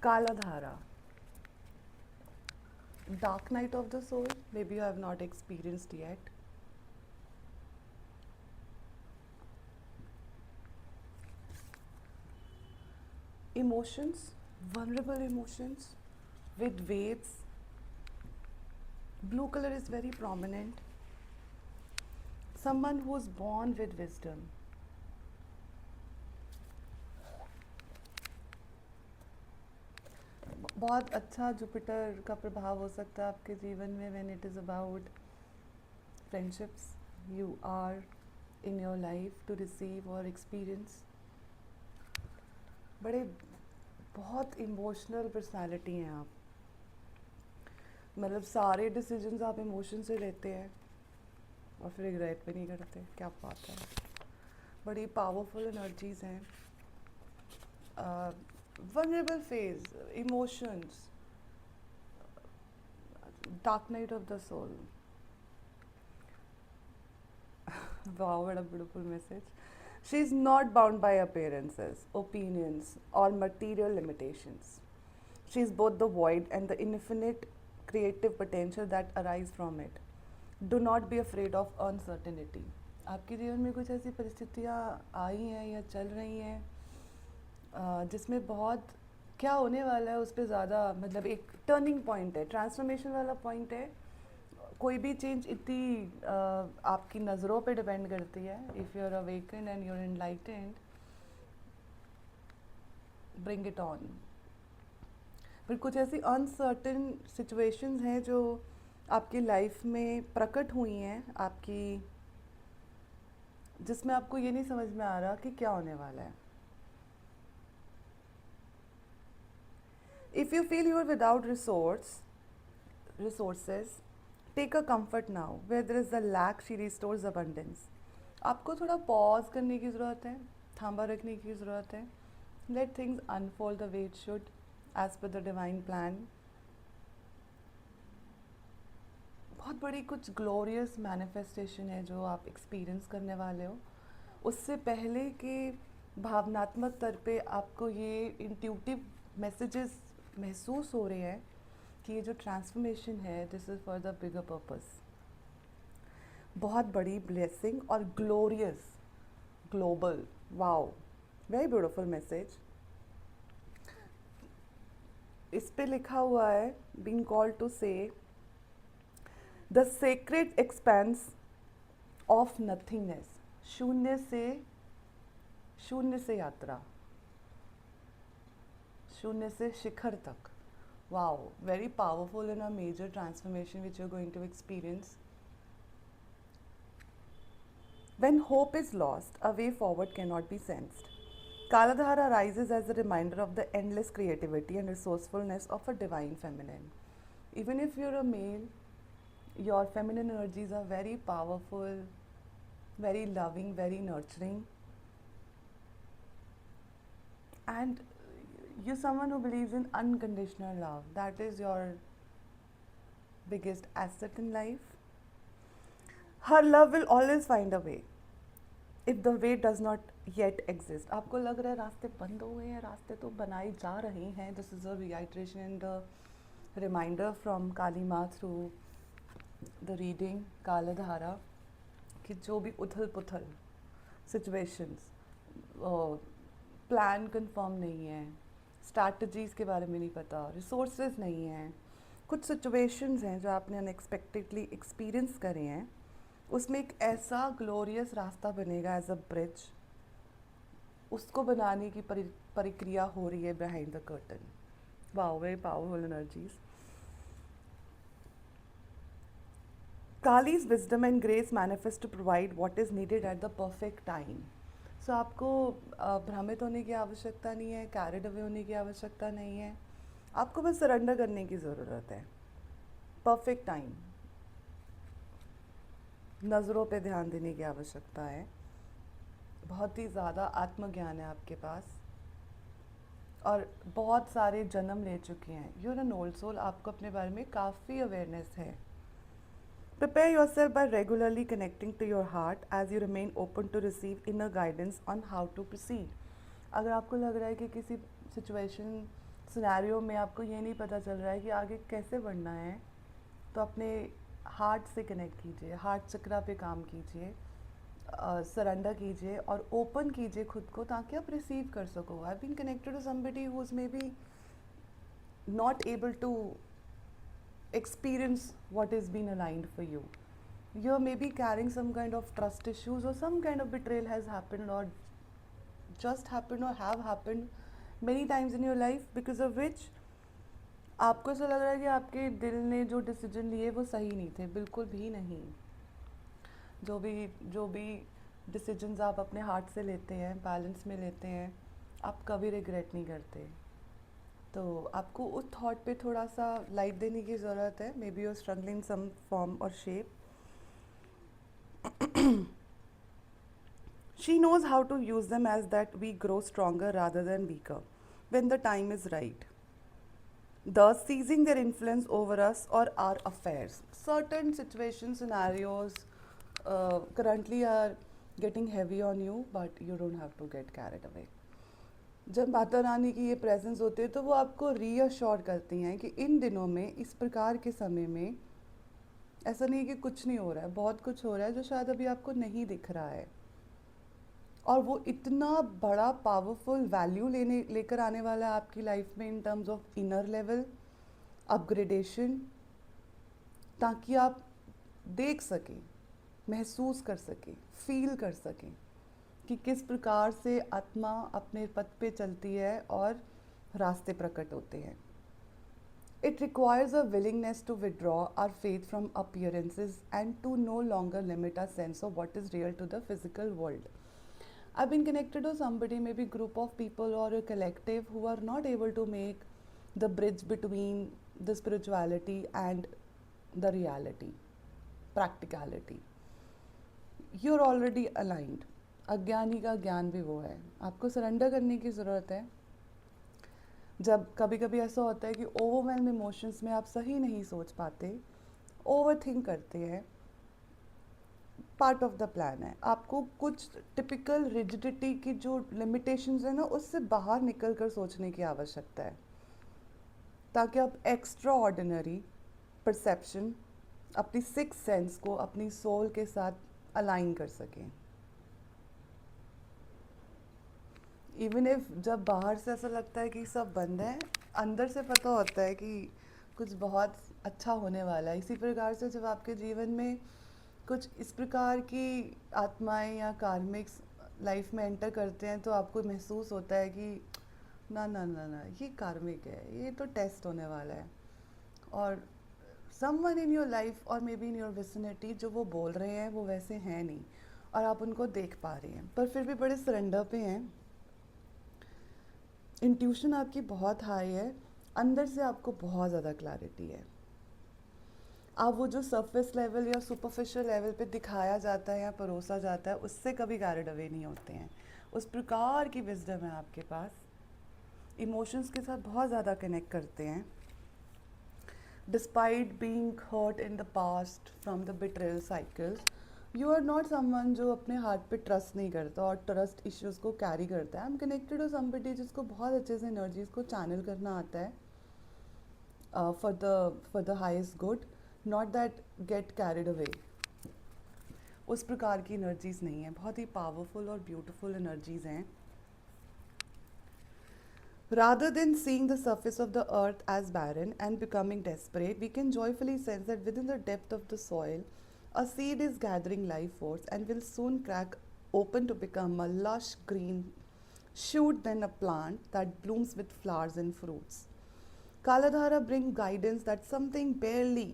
Kaladhara, dark night of the soul. Maybe you have not experienced yet. Emotions, vulnerable emotions with waves. Blue color is very prominent. Someone who is born with wisdom. बहुत अच्छा Jupiter का प्रभाव हो सकता है आपके जीवन में when it is about friendships you are in your life to receive और एक्सपीरियंस. बड़े बहुत इमोशनल पर्सनालिटी हैं आप. मतलब सारे डिसीजंस आप इमोशन से लेते हैं और फिर रिग्रेट भी नहीं करते. क्या बात है. बड़ी पावरफुल एनर्जीज हैं. vulnerable phase, emotions, dark night of the soul. Wow, what a beautiful message. She is not bound by appearances, opinions, or material limitations. She is both the void and the infinite creative potential that arise from it. Do not be afraid of uncertainty. आपके जीवन में कुछ ऐसी परिस्थितियाँ आई हैं या चल रही हैं जिसमें बहुत क्या होने वाला है उस पर ज़्यादा मतलब एक टर्निंग पॉइंट है, ट्रांसफॉर्मेशन वाला पॉइंट है. कोई भी चेंज इतनी आपकी नज़रों पे डिपेंड करती है. If you are awaken and you are enlightened, bring it on. फिर कुछ ऐसी अनसर्टेन सिचुएशंस हैं जो आपकी लाइफ में प्रकट हुई हैं आपकी, जिसमें आपको ये नहीं समझ में आ रहा कि क्या होने वाला है. If you feel you are without resources, take a comfort now. Where there is a lack, she restores abundance. आपको थोड़ा पॉज करने की ज़रूरत है, थांबा रखने की ज़रूरत है. Let things unfold the way it should, as per the divine plan. बहुत बड़ी कुछ ग्लोरियस मैनिफेस्टेशन है जो आप एक्सपीरियंस करने वाले हो. उससे पहले कि भावनात्मक स्तर पे आपको ये इंट्यूटिव मैसेजेस महसूस हो रहे हैं कि ये जो ट्रांसफॉर्मेशन है this is for the bigger purpose. बहुत बड़ी ब्लेसिंग और glorious global. Wow, very beautiful message. इस पे लिखा हुआ है being called to say the sacred expanse of nothingness. शून्य से यात्रा, शून्य से शिखर तक. Wow, very powerful in a major transformation which you are going to experience. When hope is lost, a way forward cannot be sensed. Kaladhara rises as a reminder of the endless creativity and resourcefulness of a divine feminine. Even if you're a male, your feminine energies are very powerful, very loving, very nurturing. And you're someone who believes in unconditional love. That is your biggest asset in life. Her love will always find a way. If the way does not yet exist, आपको लग रहा है रास्ते बंद हो गए हैं, रास्ते तो बनाए जा रहे हैं. This is a reiteration and a reminder from काली माँ through the reading कालाधारा कि जो भी उथल पुथल सिचुएशंस, प्लान कंफर्म नहीं है, स्ट्रैटेजीज़ के बारे में नहीं पता, रिसोर्सेज नहीं हैं, कुछ सिचुएशंस हैं जो आपने अनएक्सपेक्टेडली एक्सपीरियंस करे हैं, उसमें एक ऐसा ग्लोरियस रास्ता बनेगा एज अ ब्रिज. उसको बनाने की प्रक्रिया हो रही है behind the curtain. Wow, very powerful energies. Kali's wisdom and grace manifest to provide what is needed at the perfect time. So आपको भ्रमित होने की आवश्यकता नहीं है, कैरिड अवे होने की आवश्यकता नहीं है. आपको बस सरेंडर करने की ज़रूरत है. Perfect time. नज़रों पे ध्यान देने की आवश्यकता है. बहुत ही ज़्यादा आत्मज्ञान है आपके पास और बहुत सारे जन्म ले चुके हैं. You are an old soul. आपको अपने बारे में काफ़ी अवेयरनेस है. Prepare yourself by regularly connecting to your heart as you remain open to receive inner guidance on how to proceed. अगर आपको लग रहा है कि किसी सिचुएशन सिनेरियो में आपको ये नहीं पता चल रहा है कि आगे कैसे बढ़ना है, तो अपने हार्ट से कनेक्ट कीजिए, हार्ट चक्रा पे काम कीजिए, सरेंडर कीजिए और ओपन कीजिए खुद को, ताकि आप रिसीव कर सको. I been connected to somebody who is maybe not able to experience what is being aligned for you. You're maybe carrying some kind of trust issues, or some kind of betrayal has happened, or just happened, or have happened many times in your life, because of which आपको ऐसा लग रहा है कि आपके दिल ने जो डिसीजन लिए वो सही नहीं थे. बिल्कुल भी नहीं. जो भी डिसीजंस आप अपने हार्ट से लेते हैं, बैलेंस में लेते हैं, आप कभी रिग्रेट नहीं करते. तो आपको उस थॉट पे थोड़ा सा लाइट देने की ज़रूरत है. Maybe you are struggling some form और shape. She knows how to use them as that we grow stronger rather than weaker when the time is right, thus seizing their influence over us or our affairs. Certain situations, scenarios currently are getting heavy on you, but you don't have to get carried away. जब माता रानी की ये presence होती है तो वो आपको reassure करती हैं कि इन दिनों में, इस प्रकार के समय में ऐसा नहीं है कि कुछ नहीं हो रहा है, बहुत कुछ हो रहा है जो शायद अभी आपको नहीं दिख रहा है. और वो इतना बड़ा पावरफुल वैल्यू लेकर आने वाला है आपकी लाइफ में in terms of inner level upgradation, ताकि आप देख सकें, महसूस कर सकें, फील कर सकें कि किस प्रकार से आत्मा अपने पथ पे चलती है और रास्ते प्रकट होते हैं. It requires a willingness to withdraw our faith from appearances and to no longer limit our sense of what is real to the physical world. I've been connected to somebody, maybe group of people or a collective, who are not able to make the bridge between the spirituality and the reality, practicality. You're already aligned. अज्ञानी का ज्ञान भी वो है. आपको surrender करने की ज़रूरत है. जब कभी कभी ऐसा होता है कि ओवरवेल्म इमोशंस में आप सही नहीं सोच पाते, ओवर थिंक करते हैं, पार्ट ऑफ द प्लान है. आपको कुछ टिपिकल रिजिडिटी की जो लिमिटेशंस है ना, उससे बाहर निकल कर सोचने की आवश्यकता है, ताकि आप एक्स्ट्रा ऑर्डिनरी परसेप्शन, अपनी सिक्स सेंस को अपनी सोल के साथ अलाइन कर सकें. इवन इफ जब बाहर से ऐसा लगता है कि सब बंद है, अंदर से पता होता है कि कुछ बहुत अच्छा होने वाला है. इसी प्रकार से जब आपके जीवन में कुछ इस प्रकार की आत्माएं या कार्मिक्स लाइफ में एंटर करते हैं, तो आपको महसूस होता है कि ना ना ना ना, ये कार्मिक है, ये तो टेस्ट होने वाला है. और समवन इन योर लाइफ और may be in your vicinity जो वो बोल रहे हैं वो वैसे हैं नहीं, और आप उनको देख पा रहे हैं, पर फिर भी बड़े सरेंडर पे हैं. इंट्यूशन आपकी बहुत हाई है, अंदर से आपको बहुत ज़्यादा क्लैरिटी है. आप वो जो सरफेस लेवल या सुपरफिशियल लेवल पे दिखाया जाता है या परोसा जाता है, उससे कभी कैरिड अवे नहीं होते हैं. उस प्रकार की विजडम है आपके पास. इमोशंस के साथ बहुत ज़्यादा कनेक्ट करते हैं. Despite being hurt in the past from the betrayal cycles, you are not someone जो अपने हार्ट पे ट्रस्ट नहीं करता और ट्रस्ट इश्यूज़ को कैरी करता है. I am connected to somebody जिसको बहुत अच्छे से एनर्जीज़ को चैनल करना आता है for the highest good, not that get carried away. उस प्रकार की एनर्जीज़ नहीं है. बहुत ही पावरफुल और ब्यूटीफुल एनर्जीज़ हैं. Rather than seeing the surface of the earth as barren and becoming desperate, we can joyfully sense that within the depth of the soil, a seed is gathering life force and will soon crack open to become a lush green shoot, then a plant that blooms with flowers and fruits. Kaladhara brings guidance that something barely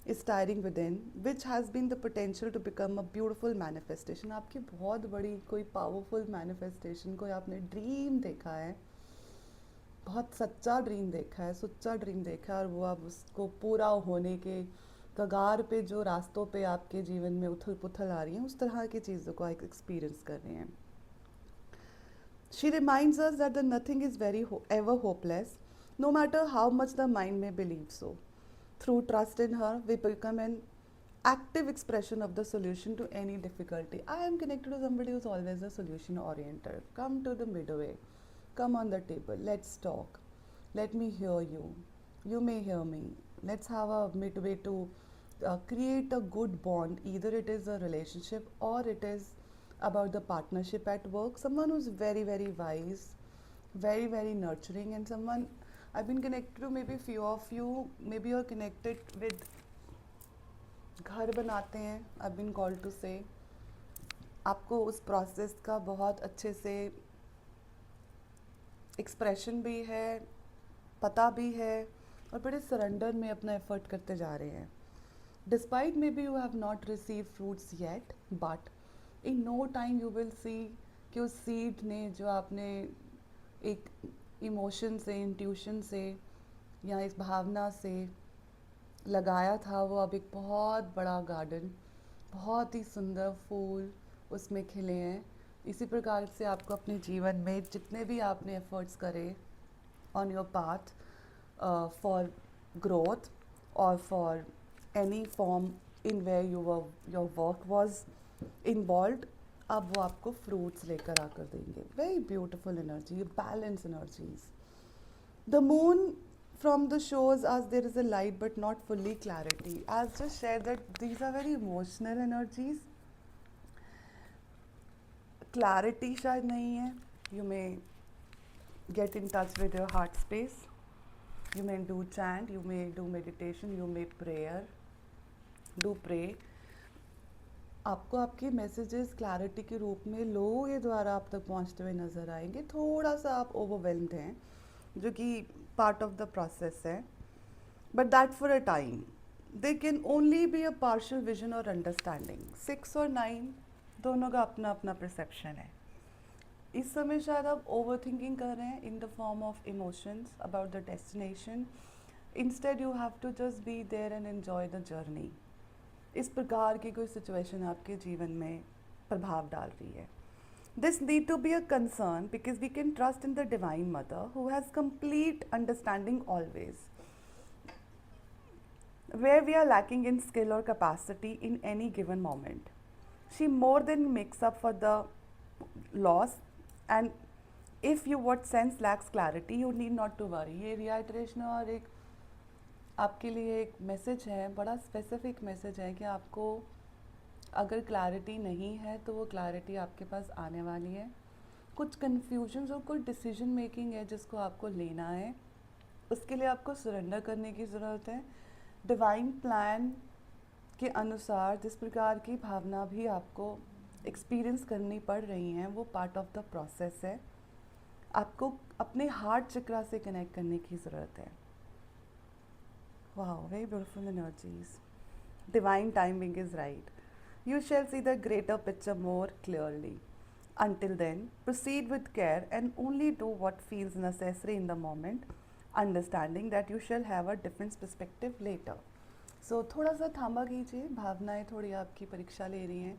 is stirring within, which has been the potential to become a beautiful manifestation. आपकी बहुत बड़ी कोई powerful manifestation, कोई आपने dream देखा है, बहुत सच्चा ड्रीम देखा है, सच्चा ड्रीम देखा है, और वो अब उसको पूरा होने के कगार पे, जो रास्तों पे आपके जीवन में उथल पुथल आ रही हैं, उस तरह की चीज़ों को आप एक्सपीरियंस कर रहे हैं. She reminds us that the nothing is ever hopeless, no matter how much the mind may believe so. Through trust in her, we become an active expression of the solution to any difficulty. I am connected to somebody who's always a solution oriented. Come to the midway. Come on the table. Let's talk. Let me hear you. You may hear me. Let's have a midway to create a good bond. Either it is a relationship or it is about the partnership at work. Someone who's very, very wise, very, very nurturing, and someone I've been connected to maybe few of you. Maybe you're connected with घर बनाते हैं. I've been called to say आपको उस process का बहुत अच्छे से expression भी है, पता भी है, और बड़े सरेंडर में अपना एफर्ट करते जा रहे हैं. Despite maybe you have not receive fruits yet, but in no time you will see कि उस सीड ने जो आपने एक इमोशन से, इंट्यूशन से या इस भावना से लगाया था, वो अब एक बहुत बड़ा गार्डन, बहुत ही सुंदर फूल उसमें खिले हैं. इसी प्रकार से आपको अपने जीवन में जितने भी आपने एफर्ट्स करे on your path for growth और for any form in where your work was involve, अब वो आपको फ्रूट्स लेकर आकर देंगे. Very beautiful energy, balance energies. The moon from the shows as there is a light but not fully clarity. As just shared that these are very emotional energies. Clarity शायद नहीं है. You may get in touch with your heart space. You may do chant, you may do meditation, you may do pray. आपको आपके messages clarity के रूप में लोगों के द्वारा आप तक पहुंचते हुए नज़र आएंगे. थोड़ा सा आप ओवरवेल्म्ड हैं, जो कि पार्ट ऑफ द प्रोसेस है, but that for a time. They can only be a partial vision और अंडरस्टैंडिंग. 6 और 9 दोनों का अपना अपना परसेप्शन है. इस समय शायद आप ओवर थिंकिंग कर रहे हैं in the form of emotions about the destination. Instead you have to just be there and enjoy the journey. इस प्रकार की कोई सिचुएशन आपके जीवन में प्रभाव डाल रही है. This need to be a concern because we can trust in the Divine Mother who has complete understanding always. Where we are lacking in skill or capacity in any given moment, she more than makes up for the loss. And if you what sense lacks clarity, you need not to worry. ये reiteration और एक आपके लिए एक message है, बड़ा specific message है कि आपको अगर क्लैरिटी नहीं है तो वो क्लैरिटी आपके पास आने वाली है. कुछ कन्फ्यूजन्स और कुछ डिसीजन मेकिंग है जिसको आपको लेना है. उसके लिए आपको सरेंडर करने की ज़रूरत है. डिवाइन प्लान के अनुसार जिस प्रकार की भावना भी आपको एक्सपीरियंस करनी पड़ रही हैं, वो पार्ट ऑफ द प्रोसेस है. आपको अपने हार्ट चक्रा से कनेक्ट करने की ज़रूरत है. Wow, very beautiful energies. Divine timing is right. You shall see the greater picture more clearly. Until then, proceed with care and only do what feels necessary in the moment, understanding that you shall have a different perspective later. So थोड़ा सा थामा कीजिए. भावनाएं थोड़ी आपकी परीक्षा ले रही हैं,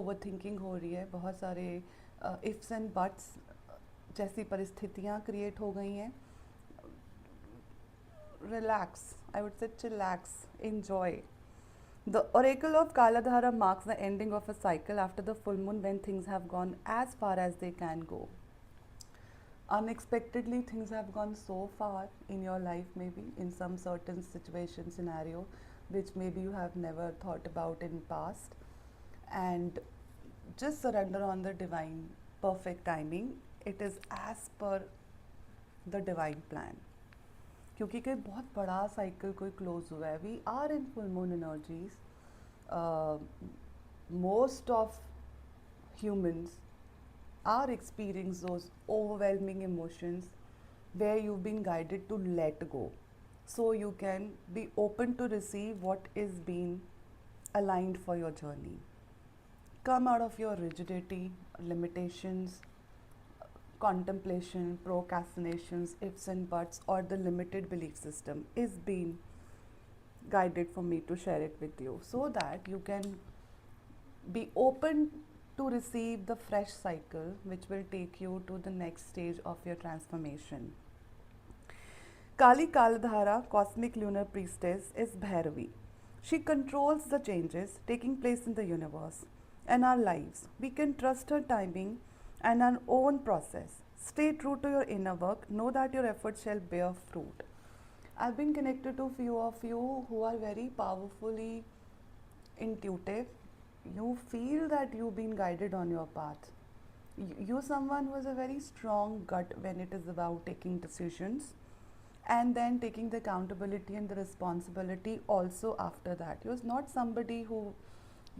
ओवर थिंकिंग हो रही है, बहुत सारे इफ्स एंड बट्स जैसी परिस्थितियाँ क्रिएट हो गई हैं. Relax, I would say chillax, enjoy. The oracle of Kaladhara marks the ending of a cycle after the full moon when things have gone as far as they can go. Unexpectedly, things have gone so far in your life, maybe in some certain situation, scenario, which maybe you have never thought about in past. And just surrender on the divine perfect timing. It is as per the divine plan. क्योंकि कोई बहुत बड़ा cycle कोई close हुआ है. We are in full moon energies. Most of humans are experience those overwhelming emotions where you been guided to let go, so you can be open to receive what is been aligned for your journey. Come out of your rigidity, limitations, contemplation, procrastinations, ifs and buts, or the limited belief system is being guided for me to share it with you so that you can be open to receive the fresh cycle which will take you to the next stage of your transformation. Kali Kaladhara, cosmic lunar priestess, is Bhairavi. She controls the changes taking place in the universe and our lives. We can trust her timing and our own process. Stay true to your inner work. Know that your efforts shall bear fruit. I've been connected to few of you who are very powerfully intuitive. You feel that you've been guided on your path. You're someone who has a very strong gut when it is about taking decisions, and then taking the accountability and the responsibility also after that. You're not somebody who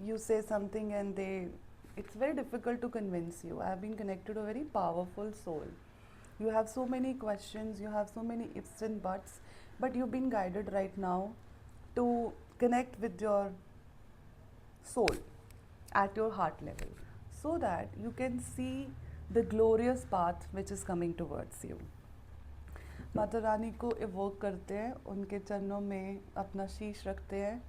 you say something and it's very difficult to convince you. I have been connected to a very powerful soul. You have so many questions, you have so many ifs and buts, but you've been guided right now to connect with your soul at your heart level so that you can see the glorious path which is coming towards you. Mata Rani को evoke करते हैं, उनके चरणों में अपना शीश रखते हैं.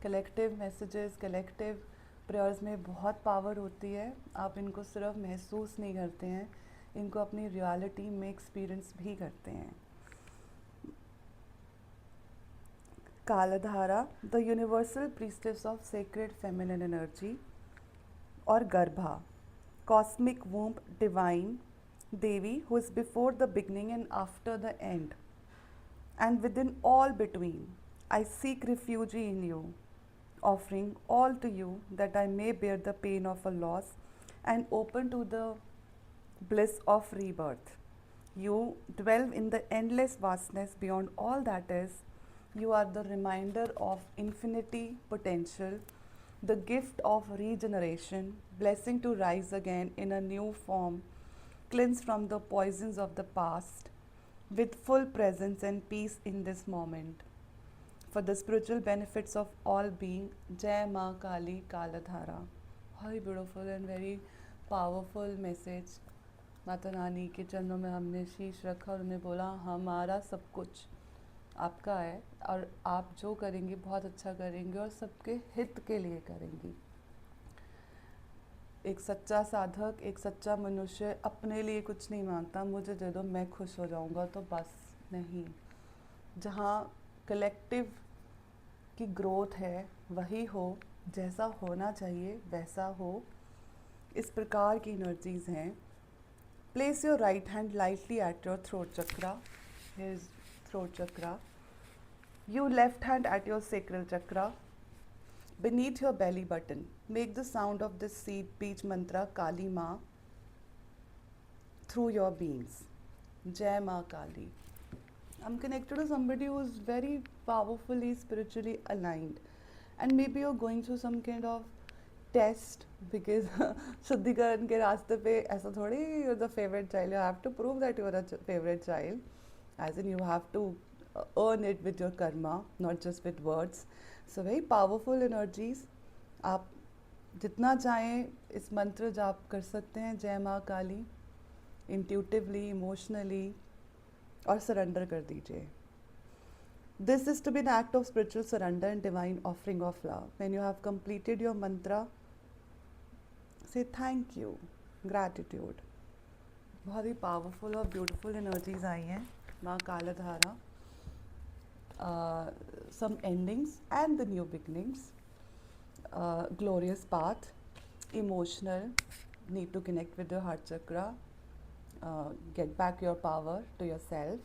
कलेक्टिव मैसेजेस, कलेक्टिव प्रेयर्स में बहुत पावर होती है. आप इनको सिर्फ महसूस नहीं करते हैं, इनको अपनी रियलिटी में एक्सपीरियंस भी करते हैं. Kaladhara, the universal priestess of sacred feminine energy, और Garbha, cosmic womb, divine Devi, who is before the beginning and after the end, and within all between. I seek refuge in you, offering all to you that I may bear the pain of a loss and open to the bliss of rebirth. You dwell in the endless vastness beyond all that is. You are the reminder of infinity potential, the gift of regeneration, blessing to rise again in a new form, cleansed from the poisons of the past, with full presence and peace in this moment. For the spiritual benefits of all being, Jai Ma Kali Kaladhara. Very beautiful and very powerful message. Mata Rani के चरणों में हमने शीश रखा और उन्हें बोला हमारा सब कुछ आपका है और आप जो करेंगी बहुत अच्छा करेंगे और सबके हित के लिए करेंगी. एक सच्चा साधक, एक सच्चा मनुष्य अपने लिए कुछ नहीं मांगता, मुझे दे दो मैं खुश हो जाऊंगा तो बस. नहीं, जहाँ कलेक्टिव की ग्रोथ है वही हो, जैसा होना चाहिए वैसा हो. इस प्रकार की एनर्जीज हैं. Place your right hand lightly at your throat chakra, his throat chakra. You left hand at your sacral chakra. Beneath your belly button, make the sound of this seed beach mantra Kali Ma through your beings. Jai Ma Kali. I'm connected to somebody who is very powerfully spiritually aligned, and maybe you're going through some kind of test because शुद्धिकरण के रास्ते पे ऐसा थोड़ी you're the favorite child. You have to prove that you're a favorite child, as in you have to earn it with your karma, not just with words. So very powerful energies. आप जितना चाहें इस मंत्र जाप कर सकते हैं, जय माँ काली, इंट्यूटिवली, इमोशनली, और सरेंडर कर दीजिए. This is to be an act of spiritual surrender and divine offering of love. When you have completed your mantra, say thank you, gratitude. बहुत ही powerful और beautiful energies आई हैं. माँ कालधारा. Some endings and the new beginnings. Glorious path, emotional, need to connect with your heart chakra, get back your power to yourself,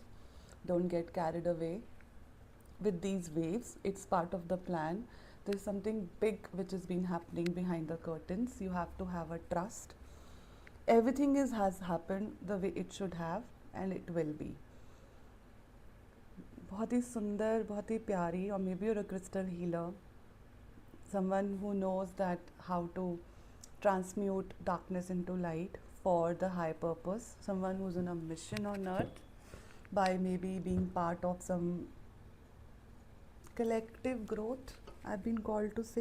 don't get carried away with these waves. It's part of the plan. There's something big which has been happening behind the curtains. You have to have a trust. Everything has happened the way it should have, and it will be. बहुत ही सुंदर, बहुत ही प्यारी, और may be you're a crystal healer, someone who knows that how to transmute darkness into light for the high purpose, someone who's on a mission on earth by maybe being part of some collective growth, I've been called to say.